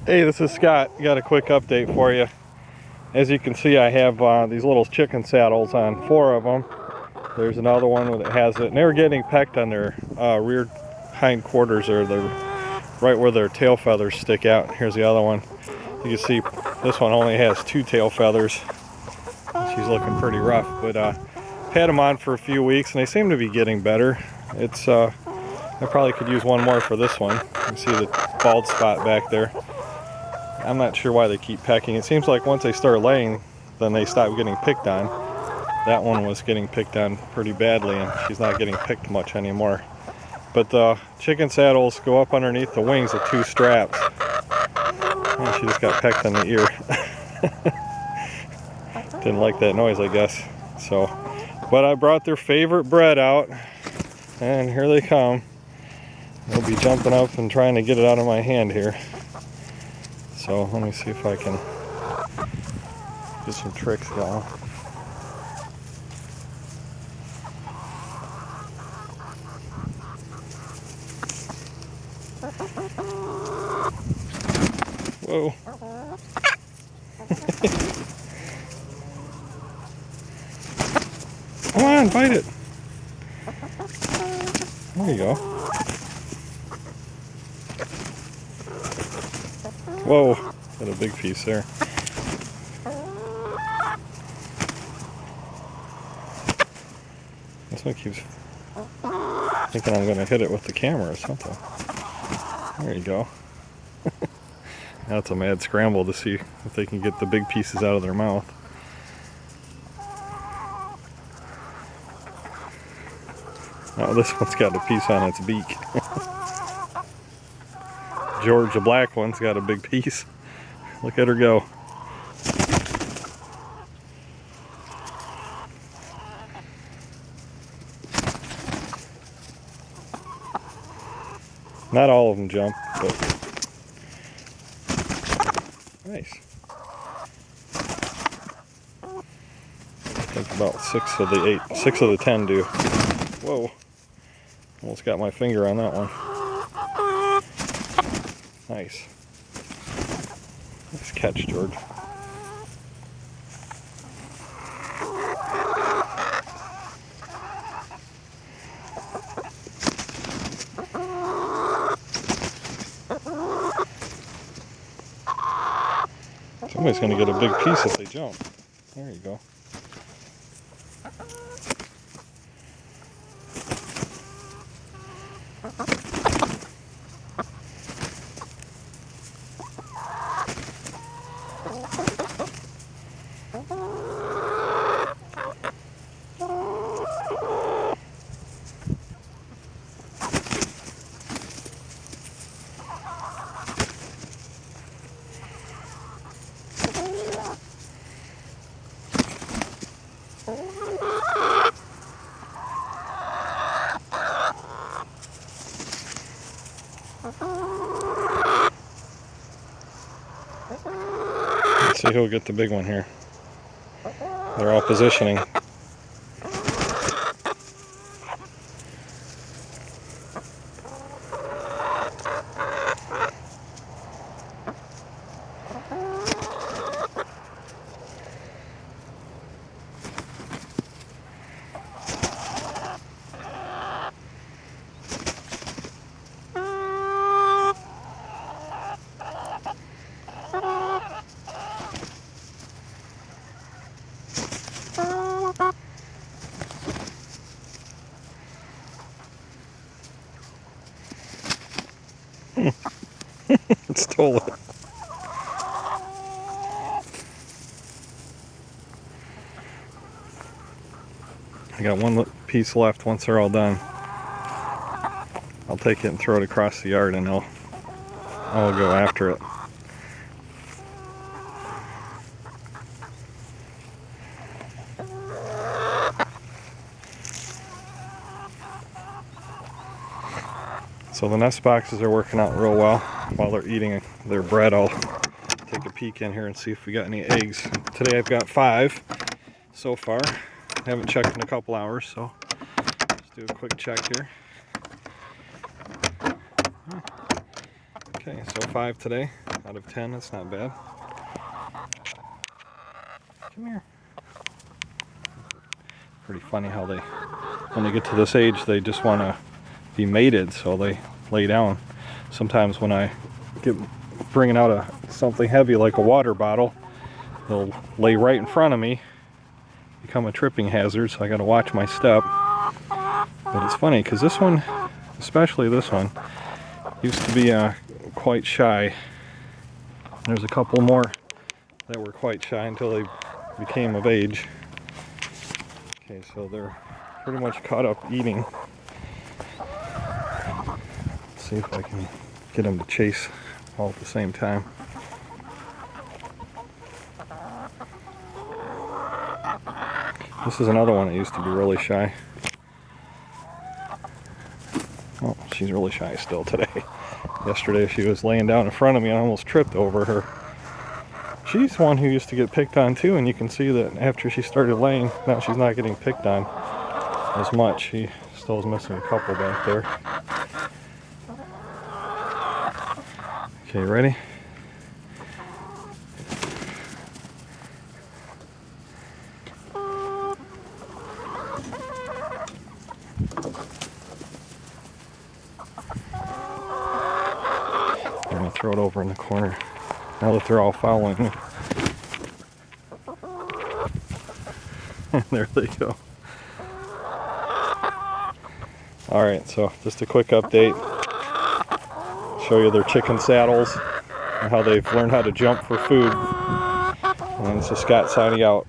Hey, this is Scott. Got a quick update for you. As you can see, I have these little chicken saddles on 4 of them. There's another one that has it, and they were getting pecked on their rear hind quarters, or right where their tail feathers stick out. Here's the other one. You can see this one only has 2 tail feathers. She's looking pretty rough, but had them on for a few weeks, and they seem to be getting better. It's I probably could use one more for this one. You can see the bald spot back there. I'm not sure why they keep pecking. It seems like once they start laying, then they stop getting picked on. That one was getting picked on pretty badly, and she's not getting picked much anymore. But the chicken saddles go up underneath the wings of 2 straps. And she just got pecked on the ear. Didn't like that noise, I guess. So, but I brought their favorite bread out, and here they come. They'll be jumping up and trying to get it out of my hand here. So let me see if I can get some tricks going. Whoa. Come on, bite it. There you go. Whoa, got a big piece there. This one keeps thinking I'm going to hit it with the camera or something. There you go. Now it's a mad scramble to see if they can get the big pieces out of their mouth. Oh, this one's got a piece on its beak. George, the black one's got a big piece. Look at her go. Not all of them jump, but nice. I think about 6 of the 10 do. Whoa. Almost got my finger on that one. Nice. Nice catch, George. Somebody's going to get a big piece if they jump. There you go. Let's see who'll get the big one here. They're all positioning. It stole it. I got one piece left. Once they're all done, I'll take it and throw it across the yard, and I'll go after it. So the nest boxes are working out real well. While they're eating their bread, I'll take a peek in here and see if we got any eggs. Today I've got 5 so far. I haven't checked in a couple hours, so let's do a quick check here. Okay, so 5 today out of 10. That's not bad. Come here. Pretty funny how they, when they get to this age, they just want to be mated, so they lay down. Sometimes when I get bringing out something heavy like a water bottle, they'll lay right in front of me, become a tripping hazard, so I got to watch my step. But it's funny because this one, especially this one, used to be quite shy. There's a couple more that were quite shy until they became of age. Okay, so they're pretty much caught up eating. Let's see if I can get them to chase all at the same time. This is another one that used to be really shy. Oh, she's really shy still today. Yesterday she was laying down in front of me and I almost tripped over her. She's one who used to get picked on too, and you can see that after she started laying, now she's not getting picked on as much. She still is missing a couple back there. Okay, ready? I'm gonna throw it over in the corner now that they're all following me. There they go. Alright, so just a quick update. Show you their chicken saddles and how they've learned how to jump for food. And this is Scott signing out.